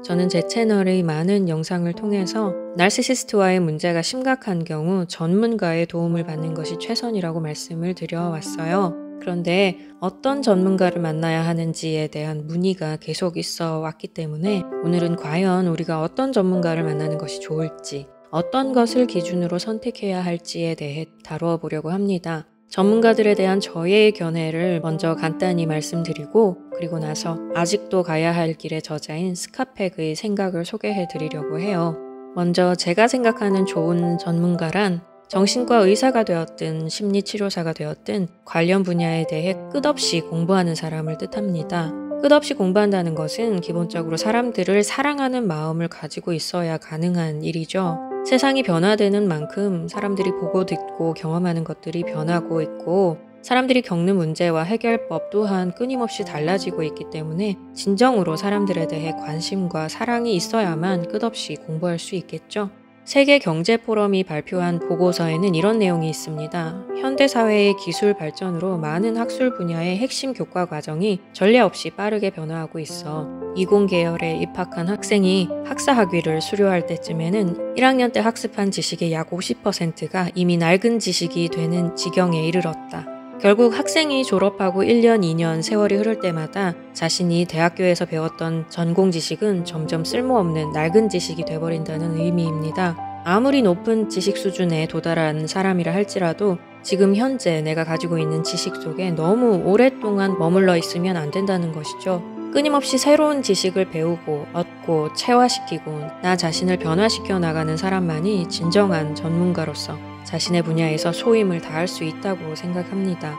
저는 제 채널의 많은 영상을 통해서 나르시시스트와의 문제가 심각한 경우 전문가의 도움을 받는 것이 최선이라고 말씀을 드려왔어요. 그런데 어떤 전문가를 만나야 하는지에 대한 문의가 계속 있어 왔기 때문에 오늘은 과연 우리가 어떤 전문가를 만나는 것이 좋을지, 어떤 것을 기준으로 선택해야 할지에 대해 다루어 보려고 합니다. 전문가들에 대한 저의 견해를 먼저 간단히 말씀드리고 그리고 나서 아직도 가야 할 길의 저자인 스카펙의 생각을 소개해 드리려고 해요. 먼저 제가 생각하는 좋은 전문가란 정신과 의사가 되었든 심리치료사가 되었든 관련 분야에 대해 끝없이 공부하는 사람을 뜻합니다. 끝없이 공부한다는 것은 기본적으로 사람들을 사랑하는 마음을 가지고 있어야 가능한 일이죠. 세상이 변화되는 만큼 사람들이 보고 듣고 경험하는 것들이 변하고 있고 사람들이 겪는 문제와 해결법 또한 끊임없이 달라지고 있기 때문에 진정으로 사람들에 대해 관심과 사랑이 있어야만 끝없이 공부할 수 있겠죠. 세계경제포럼이 발표한 보고서에는 이런 내용이 있습니다. 현대사회의 기술 발전으로 많은 학술 분야의 핵심 교과 과정이 전례 없이 빠르게 변화하고 있어 20계열에 입학한 학생이 학사학위를 수료할 때쯤에는 1학년 때 학습한 지식의 약 50%가 이미 낡은 지식이 되는 지경에 이르렀다. 결국 학생이 졸업하고 1년, 2년 세월이 흐를 때마다 자신이 대학교에서 배웠던 전공 지식은 점점 쓸모없는 낡은 지식이 돼버린다는 의미입니다. 아무리 높은 지식 수준에 도달한 사람이라 할지라도 지금 현재 내가 가지고 있는 지식 속에 너무 오랫동안 머물러 있으면 안 된다는 것이죠. 끊임없이 새로운 지식을 배우고 얻고 체화시키고 나 자신을 변화시켜 나가는 사람만이 진정한 전문가로서 자신의 분야에서 소임을 다할 수 있다고 생각합니다.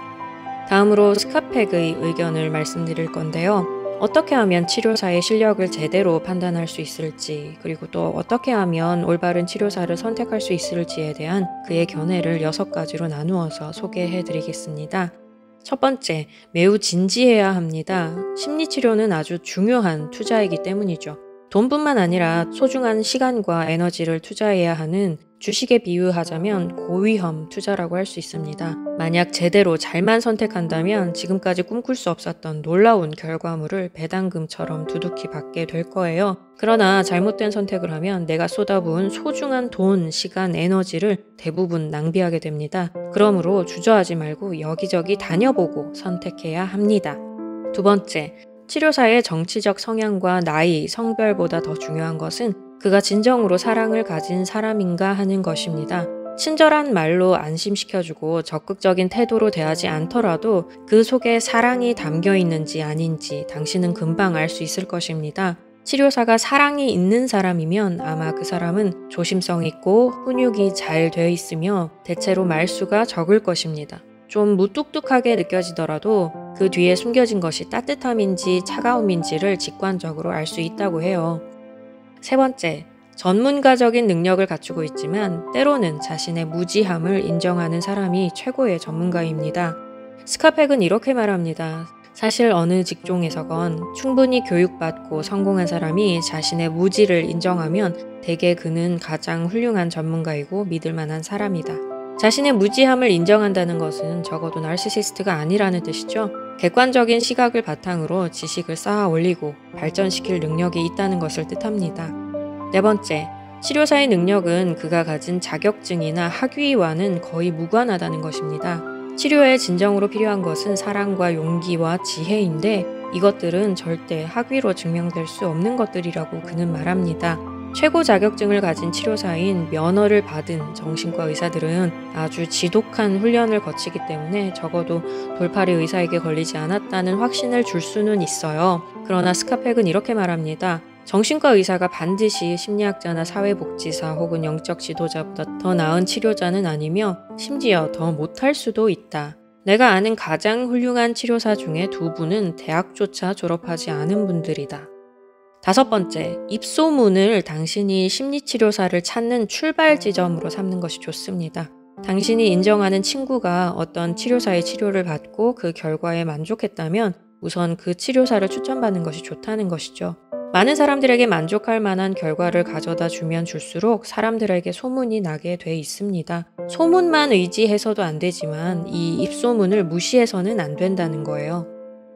다음으로 스카펙의 의견을 말씀드릴 건데요. 어떻게 하면 치료사의 실력을 제대로 판단할 수 있을지, 그리고 또 어떻게 하면 올바른 치료사를 선택할 수 있을지에 대한 그의 견해를 6가지로 나누어서 소개해 드리겠습니다. 첫 번째, 매우 진지해야 합니다. 심리치료는 아주 중요한 투자이기 때문이죠. 돈뿐만 아니라 소중한 시간과 에너지를 투자해야 하는 주식에 비유하자면 고위험 투자라고 할 수 있습니다. 만약 제대로 잘만 선택한다면 지금까지 꿈꿀 수 없었던 놀라운 결과물을 배당금처럼 두둑히 받게 될 거예요. 그러나 잘못된 선택을 하면 내가 쏟아부은 소중한 돈, 시간, 에너지를 대부분 낭비하게 됩니다. 그러므로 주저하지 말고 여기저기 다녀보고 선택해야 합니다. 두 번째, 치료사의 정치적 성향과 나이, 성별보다 더 중요한 것은 그가 진정으로 사랑을 가진 사람인가 하는 것입니다. 친절한 말로 안심시켜주고 적극적인 태도로 대하지 않더라도 그 속에 사랑이 담겨 있는지 아닌지 당신은 금방 알 수 있을 것입니다. 치료사가 사랑이 있는 사람이면 아마 그 사람은 조심성 있고 훈육이 잘 되어 있으며 대체로 말수가 적을 것입니다. 좀 무뚝뚝하게 느껴지더라도 그 뒤에 숨겨진 것이 따뜻함인지 차가움인지를 직관적으로 알 수 있다고 해요. 세 번째, 전문가적인 능력을 갖추고 있지만 때로는 자신의 무지함을 인정하는 사람이 최고의 전문가입니다. 스카펙은 이렇게 말합니다. 사실 어느 직종에서건 충분히 교육받고 성공한 사람이 자신의 무지를 인정하면 대개 그는 가장 훌륭한 전문가이고 믿을 만한 사람이다. 자신의 무지함을 인정한다는 것은 적어도 나르시시스트가 아니라는 뜻이죠. 객관적인 시각을 바탕으로 지식을 쌓아 올리고 발전시킬 능력이 있다는 것을 뜻합니다. 네 번째, 치료사의 능력은 그가 가진 자격증이나 학위와는 거의 무관하다는 것입니다. 치료에 진정으로 필요한 것은 사랑과 용기와 지혜인데 이것들은 절대 학위로 증명될 수 없는 것들이라고 그는 말합니다. 최고 자격증을 가진 치료사인 면허를 받은 정신과 의사들은 아주 지독한 훈련을 거치기 때문에 적어도 돌팔이 의사에게 걸리지 않았다는 확신을 줄 수는 있어요. 그러나 스카펙은 이렇게 말합니다. 정신과 의사가 반드시 심리학자나 사회복지사 혹은 영적 지도자보다 더 나은 치료자는 아니며 심지어 더 못할 수도 있다. 내가 아는 가장 훌륭한 치료사 중에 2분은 대학조차 졸업하지 않은 분들이다. 다섯 번째, 입소문을 당신이 심리치료사를 찾는 출발 지점으로 삼는 것이 좋습니다. 당신이 인정하는 친구가 어떤 치료사의 치료를 받고 그 결과에 만족했다면 우선 그 치료사를 추천받는 것이 좋다는 것이죠. 많은 사람들에게 만족할 만한 결과를 가져다 주면 줄수록 사람들에게 소문이 나게 돼 있습니다. 소문만 의지해서도 안 되지만 이 입소문을 무시해서는 안 된다는 거예요.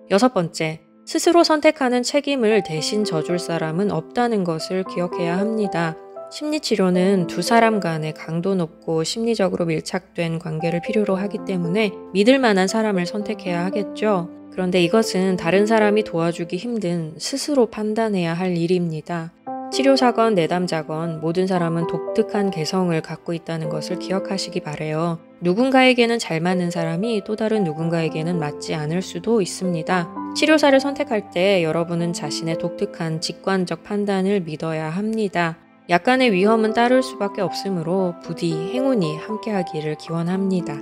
여섯 번째, 스스로 선택하는 책임을 대신 져줄 사람은 없다는 것을 기억해야 합니다. 심리치료는 두 사람 간의 강도 높고 심리적으로 밀착된 관계를 필요로 하기 때문에 믿을 만한 사람을 선택해야 하겠죠. 그런데 이것은 다른 사람이 도와주기 힘든 스스로 판단해야 할 일입니다. 치료사건, 내담자건 모든 사람은 독특한 개성을 갖고 있다는 것을 기억하시기 바래요. 누군가에게는 잘 맞는 사람이 또 다른 누군가에게는 맞지 않을 수도 있습니다. 치료사를 선택할 때 여러분은 자신의 독특한 직관적 판단을 믿어야 합니다. 약간의 위험은 따를 수밖에 없으므로 부디 행운이 함께하기를 기원합니다.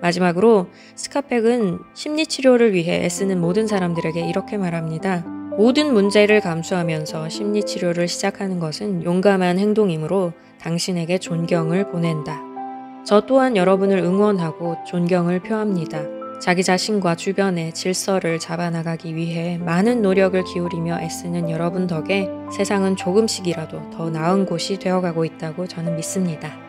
마지막으로 스카펙은 심리치료를 위해 애쓰는 모든 사람들에게 이렇게 말합니다. 모든 문제를 감수하면서 심리치료를 시작하는 것은 용감한 행동이므로 당신에게 존경을 보낸다. 저 또한 여러분을 응원하고 존경을 표합니다. 자기 자신과 주변의 질서를 잡아나가기 위해 많은 노력을 기울이며 애쓰는 여러분 덕에 세상은 조금씩이라도 더 나은 곳이 되어가고 있다고 저는 믿습니다.